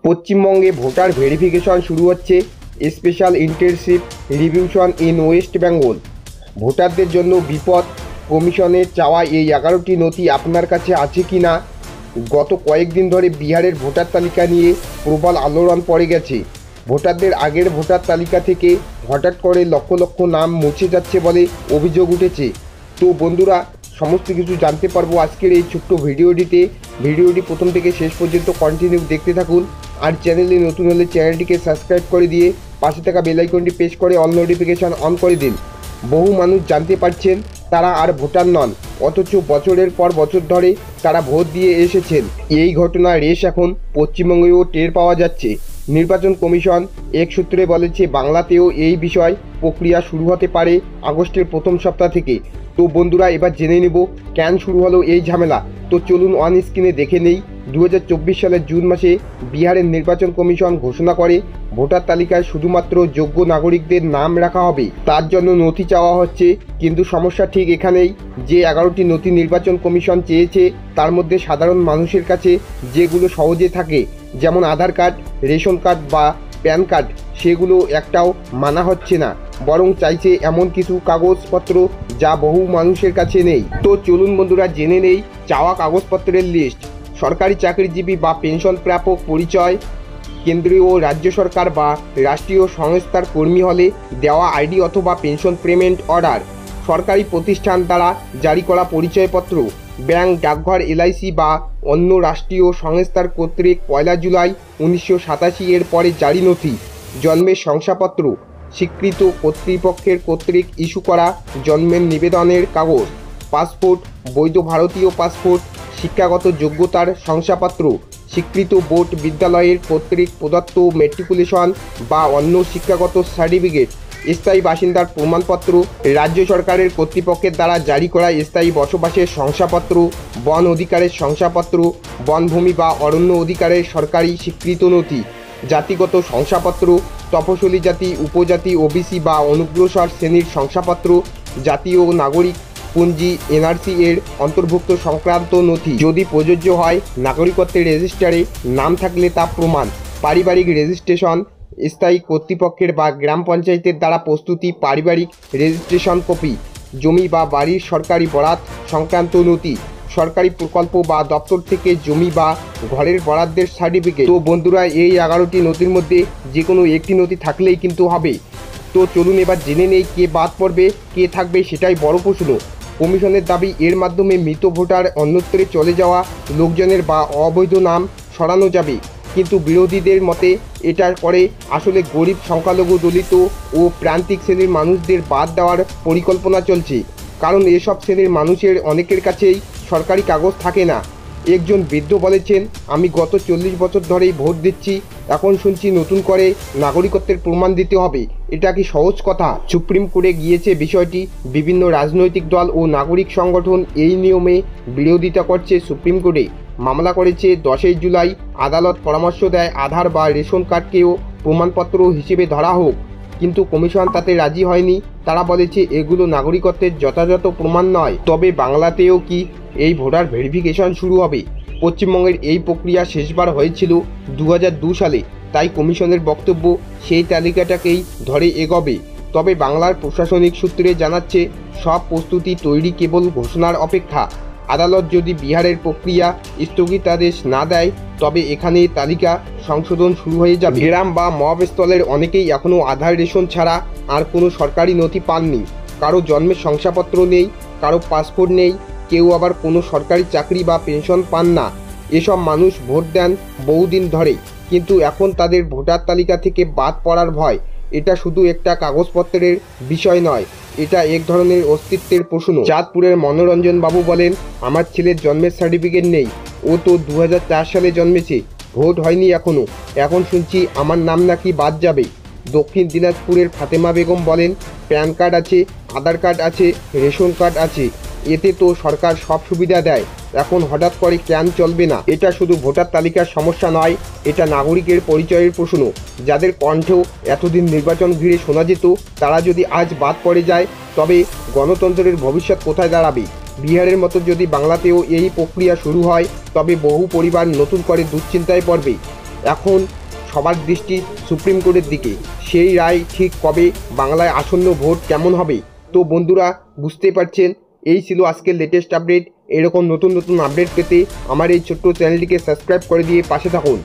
পশ্চিমবঙ্গে voter verification শুরু হচ্ছে। Special intensive revision in West Bengal. ভোটারদের জন্য বিপদ। কমিশনের চাওয়া এই 11টি নথি আপনার কাছে আছে কি না? গত কয়েকদিন ধরে বিহারের ভোটার তালিকা নিয়ে প্রবল আলোড়ন পড়ে গেছে। ভোটারদের আগের ভোটার তালিকা থেকে হঠাৎ করে লক্ষ লক্ষ নাম মুছে যাচ্ছে বলে অভিযোগ উঠেছে। তো বন্ধুরা, সমস্ত কিছু জানতে পারবো আজকের এই ছোট্ট ভিডিওটিতে। ভিডিওটি প্রথম থেকে শেষ পর্যন্ত কন্টিনিউ দেখতে থাকুন। আর চ্যানেলে নতুন হলে চ্যানেলটিকে সাবস্ক্রাইব করে দিয়ে পাশে থাকা বেল আইকনটি প্রেস করে অল নোটিফিকেশান অন করে দিন। বহু মানুষ জানতে পারছেন তারা আর ভোটার নন, অথচ বছরের পর বছর ধরে তারা ভোট দিয়ে এসেছেন। এই ঘটনা রেশ এখন পশ্চিমবঙ্গেও টের পাওয়া যাচ্ছে। নির্বাচন কমিশন এক সূত্রে বলেছে বাংলাতেও এই বিষয় প্রক্রিয়া শুরু হতে পারে আগস্টের প্রথম সপ্তাহ থেকে। তো বন্ধুরা, এবার জেনে নেব কেন শুরু হলো এই ঝামেলা। তো চলুন অন স্ক্রিনে দেখে নেই। 2024 সালের জুন মাসে বিহারের নির্বাচন কমিশন ঘোষণা করে ভোটার তালিকায় শুধুমাত্র যোগ্য নাগরিকদের নাম রাখা হবে। তার জন্য নথি চাওয়া হচ্ছে। কিন্তু সমস্যা ঠিক এখানেই যে 11টি নথি নির্বাচন কমিশন চেয়েছে তার মধ্যে সাধারণ মানুষের কাছে যেগুলো সহজে থাকে, যেমন আধার কার্ড, রেশন কার্ড বা প্যান কার্ড, সেগুলো একটাও মানা হচ্ছে না। বরং চাইছে এমন কিছু কাগজপত্র যা বহু মানুষের কাছে নেই। তো চলুন বন্ধুরা, জেনে নেই চাওয়া কাগজপত্রের লিস্ট। সরকারি চাকরিজীবী বা পেনশন প্রাপক পরিচয়, কেন্দ্রীয় ও রাজ্য সরকার বা রাষ্ট্রীয় সংস্থার কর্মী হলে দেওয়া আইডি অথবা পেনশন পেমেন্ট অর্ডার, সরকারি প্রতিষ্ঠান দ্বারা জারি করা পরিচয়পত্র, ব্যাংক, ডাকঘর, এলআইসি বা অন্য রাষ্ট্রীয় সংস্থার কর্তৃক 1 জুলাই 1987 এর পরে জারি নথি, জন্মের শংসাপত্র, স্বীকৃত কর্তৃপক্ষের কর্তৃক ইস্যু করা জন্মের নিবেদনের কাগজ, পাসপোর্ট, বৈধ ভারতীয় পাসপোর্ট, শিক্ষাগত যোগ্যতার শংসাপত্র, স্বীকৃত বোর্ড বিদ্যালয়ের কর্তৃক প্রদত্ত ম্যাট্রিকুলেশন বা অন্য শিক্ষাগত সার্টিফিকেট, স্থায়ী বাসিন্দার প্রমাণপত্র, রাজ্য সরকারের কর্তৃপক্ষের দ্বারা জারি করা স্থায়ী বসবাসের শংসাপত্র, বন অধিকারের শংসাপত্র, বনভূমি বা অরণ্য অধিকারের সরকারি স্বীকৃত নথি, জাতিগত শংসাপত্র, তপশিলি জাতি, উপজাতি, ওবিসি বা অনুগ্রসর শ্রেণীর শংসাপত্র, জাতীয় নাগরিক পঞ্জি এনআরসি এর অন্তর্ভুক্ত সংক্রান্ত নথি, যদি প্রযোজ্য হয় নাগরিকত্বের রেজিস্টারে নাম থাকলে তা প্রমাণ, পারিবারিক রেজিস্ট্রেশন, স্থায়ী কর্তৃপক্ষের বা গ্রাম পঞ্চায়েতের দ্বারা প্রস্তুতি পারিবারিক রেজিস্ট্রেশন কপি, জমি বা বাড়ির সরকারি বরাত সংক্রান্ত নথি, সরকারি প্রকল্প বা দপ্তর থেকে জমি বা ঘরের বরাদ্দের সার্টিফিকেট। তো বন্ধুরা, এই 11টি নথির মধ্যে যে কোনো একটি নথি থাকলেই কিন্তু হবে। তো চলুন এবার জেনে নেই কে বাদ পড়বে, কে থাকবে, সেটাই বড় প্রশ্ন। কমিশনের দাবি এর মাধ্যমে মৃত ভোটার অন্যত্রে চলে যাওয়া লোকজনের বা অবৈধ নাম সরানো যাবে। কিন্তু বিরোধীদের মতে এটার পরে আসলে গরিব, সংখ্যালঘু, দলিত ও প্রান্তিক শ্রেণীর মানুষদের বাদ দেওয়ার পরিকল্পনা চলছে। কারণ এসব শ্রেণীর মানুষের অনেকের কাছেই সরকারি কাগজ থাকে না। একজন বৃদ্ধ বলেছেন, আমি গত 40 বছর ধরেই ভোট দিচ্ছি, এখন শুনছি নতুন করে নাগরিকত্বের প্রমাণ দিতে হবে। এটা কি সহজ কথা? সুপ্রিম কোর্টে গিয়েছে বিষয়টি। বিভিন্ন রাজনৈতিক দল ও নাগরিক সংগঠন এই নিয়মে বিরোধিতা করছে। সুপ্রিম কোর্টে মামলা করেছে। 10 জুলাই আদালত পরামর্শ দেয় আধার বা রেশন কার্ডকেও প্রমাণপত্র হিসেবে ধরা হোক, কিন্তু কমিশন তাতে রাজি হয়নি। তারা বলেছে এগুলো নাগরিকত্বের যথাযথ প্রমাণ নয়। তবে বাংলাতেও কি এই ভোটার ভেরিফিকেশন শুরু হবে? পশ্চিমবঙ্গের এই প্রক্রিয়া শেষবার হয়েছিল 2002 সালে, তাই কমিশনের বক্তব্য সেই তালিকাটাকেই ধরে এগোবে। তবে বাংলার প্রশাসনিক সূত্রে জানাচ্ছে সব প্রস্তুতি তৈরি, কেবল ঘোষণার অপেক্ষা। আদালত যদি বিহারের প্রক্রিয়া স্থগিতাদেশ না দেয় তবে এখানে তালিকা সংশোধন শুরু হয়ে যাবে। গ্রাম বা মহাস্থলের অনেকেই এখনও আধার, রেশন ছাড়া আর কোনো সরকারি নথি পাননি। কারো জন্মের শংসাপত্র নেই, কারো পাসপোর্ট নেই, কেউ আবার কোনো সরকারি চাকরি বা পেনশন পান না। এসব মানুষ ভোট দেন বহুদিন ধরে, কিন্তু এখন তাদের ভোটার তালিকা থেকে বাদ পড়ার ভয়। এটা শুধু একটা কাগজপত্রের বিষয় নয়, এটা এক ধরনের অস্তিত্বের প্রশ্ন। চাঁদপুরের মনোরঞ্জন বাবু বলেন, আমার ছেলের জন্মের সার্টিফিকেট নেই, ও তো 2004 সালে জন্মেছে, ভোট হয়নি এখনও, এখন শুনছি আমার নাম নাকি বাদ যাবে। দক্ষিণ দিনাজপুরের ফাতেমা বেগম বলেন, প্যান কার্ড আছে, আধার কার্ড আছে, রেশন কার্ড আছে, এতে তো সরকার সব সুবিধা দেয়, এখন হঠাৎ করে কেন চলবে না? এটা শুধু ভোটার তালিকার সমস্যা নয়, এটা নাগরিকের পরিচয়ের প্রশ্ন। যাদের কণ্ঠেও এতদিন নির্বাচন ঘিরে শোনা যেত, তারা যদি আজ বাদ পড়ে যায় তবে গণতন্ত্রের ভবিষ্যৎ কোথায় দাঁড়াবে? বিহারের মতো যদি বাংলাতেও এই প্রক্রিয়া শুরু হয় তবে বহু পরিবার নতুন করে দুশ্চিন্তায় পড়বে। এখন সবার দৃষ্টি সুপ্রিম কোর্টের দিকে। সেই রায় ঠিক কবে, বাংলায় আসন্ন ভোট কেমন হবে? তো বন্ধুরা, বুঝতেই পারছেন, এই ছিল আজকের লেটেস্ট আপডেট। এরকম নতুন নতুন আপডেট পেতে আমার এই ছোট্ট চ্যানেলটিকে সাবস্ক্রাইব করে দিয়ে পাশে থাকুন।